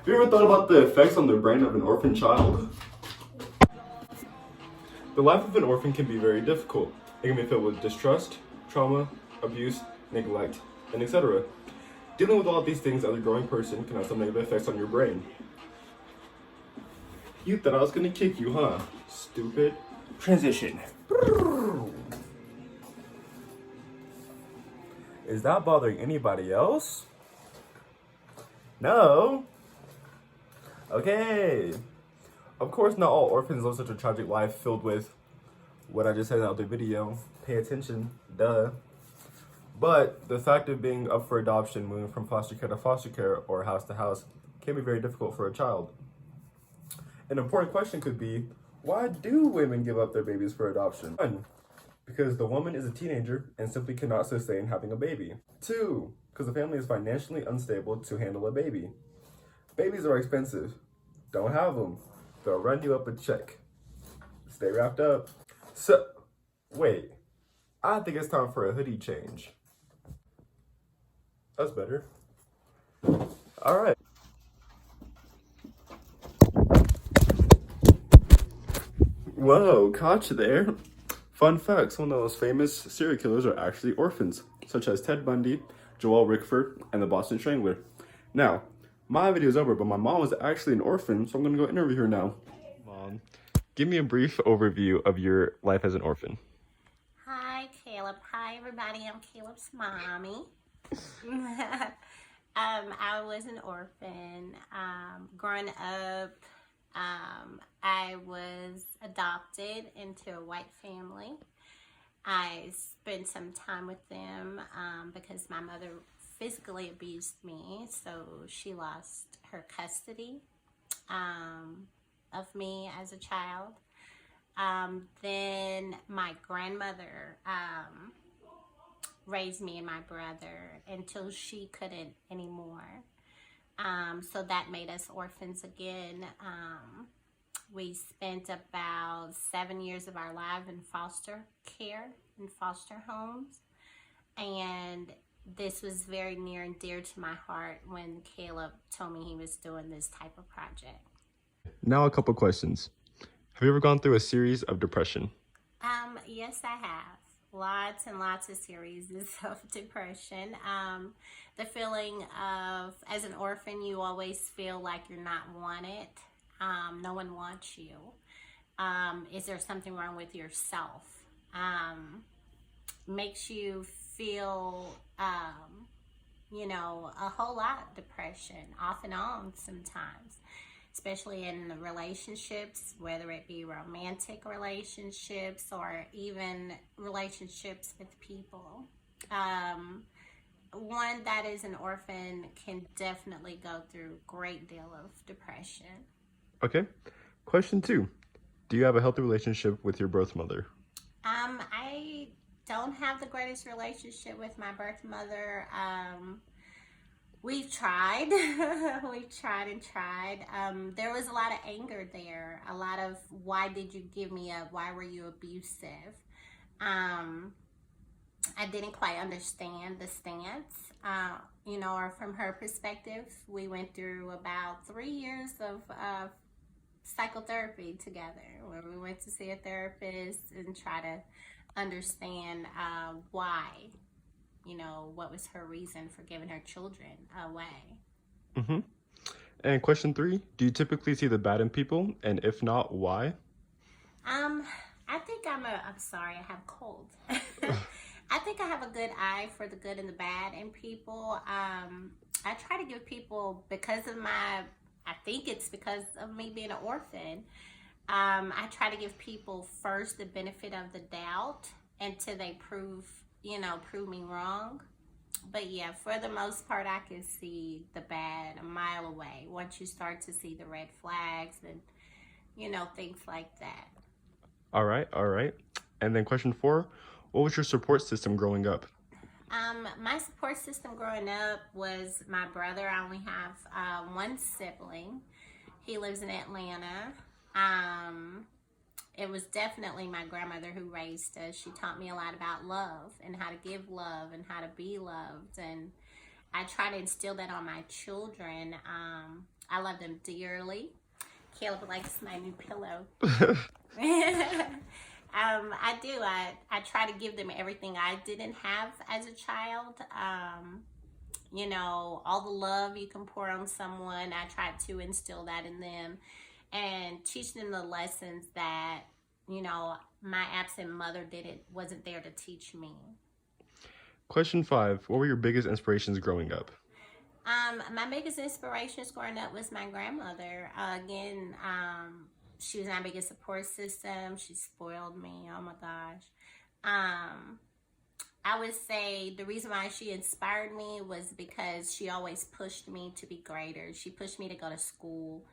you ever thought about the effects on the brain of an orphan child? The life of an orphan can be very difficult. It can be filled with distrust, trauma, abuse, neglect, and etc. Dealing with all of these things as a growing person can have some negative effects on your brain. You thought I was gonna kick you, huh? Stupid. Transition. Is that bothering anybody else? No? Okay. Of course, not all orphans live such a tragic life filled with what I just said in the other video. Pay attention, duh. But the fact of being up for adoption, moving from foster care to foster care or house to house, can be very difficult for a child. An important question could be, why do women give up their babies for adoption? 1, because the woman is a teenager and simply cannot sustain having a baby. 2, because the family is financially unstable to handle a baby. Babies are expensive. Don't have them. They'll run you up a check. Stay wrapped up. So, wait. I think it's time for a hoodie change. That's better. All right. Whoa, caught you there. Fun fact, some of the most famous serial killers are actually orphans, such as Ted Bundy, Joel Rickford, and the Boston Strangler. Now, my video's over, but my mom was actually an orphan, so I'm gonna go interview her now. Mom, give me a brief overview of your life as an orphan. Hi, Caleb. Hi, everybody. I'm Caleb's mommy. I was an orphan. Growing up, I was adopted into a white family. I spent some time with them because my mother physically abused me, so she lost her custody of me as a child. Then my grandmother raised me and my brother until she couldn't anymore. So that made us orphans again. We spent about 7 years of our life in foster care, in foster homes. And this was very near and dear to my heart when Caleb told me he was doing this type of project. Now a couple questions. Have you ever gone through a series of depression? Yes, I have. Lots and lots of series of depression. The feeling of, as an orphan, you always feel like you're not wanted. No one wants you. Is there something wrong with yourself? Makes you feel, a whole lot of depression, off and on sometimes, especially in relationships, whether it be romantic relationships or even relationships with people. One that is an orphan can definitely go through a great deal of depression. Okay. Question 2. Do you have a healthy relationship with your birth mother? I don't have the greatest relationship with my birth mother. We've tried. We've tried and tried. There was a lot of anger there. A lot of, why did you give me up? Why were you abusive? I didn't quite understand the stance. Or from her perspective, we went through about 3 years of psychotherapy together, where we went to see a therapist and try to understand why. What was her reason for giving her children away? Mm-hmm. And question 3, do you typically see the bad in people? And if not, why? I think I'm sorry, I have a cold. I think I have a good eye for the good and the bad in people. I try to give people, I think it's because of me being an orphan, I try to give people first the benefit of the doubt until they prove me wrong. But yeah, for the most part, I can see the bad a mile away once you start to see the red flags and, things like that. All right. And then question 4, what was your support system growing up? My support system growing up was my brother. I only have one sibling. He lives in Atlanta. It was definitely my grandmother who raised us. She taught me a lot about love and how to give love and how to be loved. And I try to instill that on my children. I love them dearly. Caleb likes my new pillow. I do. I try to give them everything I didn't have as a child. You know, all the love you can pour on someone, I try to instill that in them and teach them the lessons that, you know, my absent mother wasn't there to teach me. Question 5. What were your biggest inspirations growing up? My biggest inspirations growing up was my grandmother. Again, she was my biggest support system. She spoiled me. Oh my gosh. I would say the reason why she inspired me was because she always pushed me to be greater. She pushed me to go to school.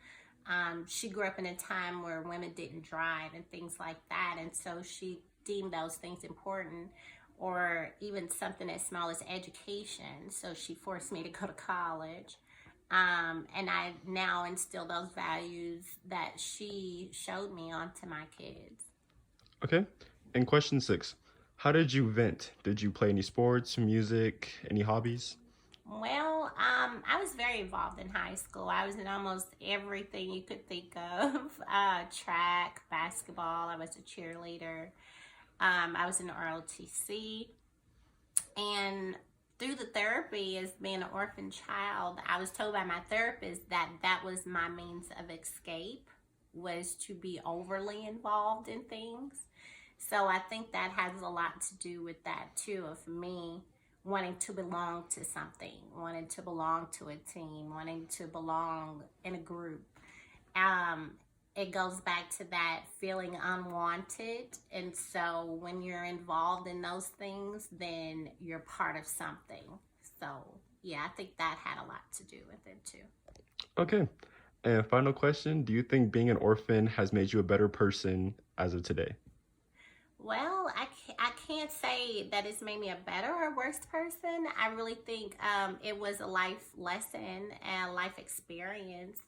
She grew up in a time where women didn't drive and things like that. And so she deemed those things important, or even something as small as education. So she forced me to go to college. And I now instill those values that she showed me onto my kids. Okay. And question 6. How did you vent? Did you play any sports, music, any hobbies? Well, I was very involved in high school. I was in almost everything you could think of. Track, basketball. I was a cheerleader. I was in the ROTC. And through the therapy as being an orphan child, I was told by my therapist that that was my means of escape, was to be overly involved in things. So I think that has a lot to do with that too, of me wanting to belong to something, wanting to belong to a team, wanting to belong in a group. It goes back to that feeling unwanted. And so when you're involved in those things, then you're part of something. So yeah, I think that had a lot to do with it too. Okay. And final question. Do you think being an orphan has made you a better person as of today? Well, I can't say that it's made me a better or worse person. I really think it was a life lesson and life experience.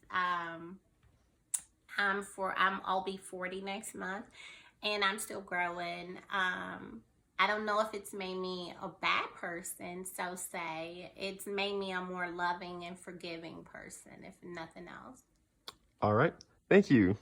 I'll be 40 next month, and I'm still growing. I don't know if it's made me a bad person, so say. It's made me a more loving and forgiving person, if nothing else. All right. Thank you.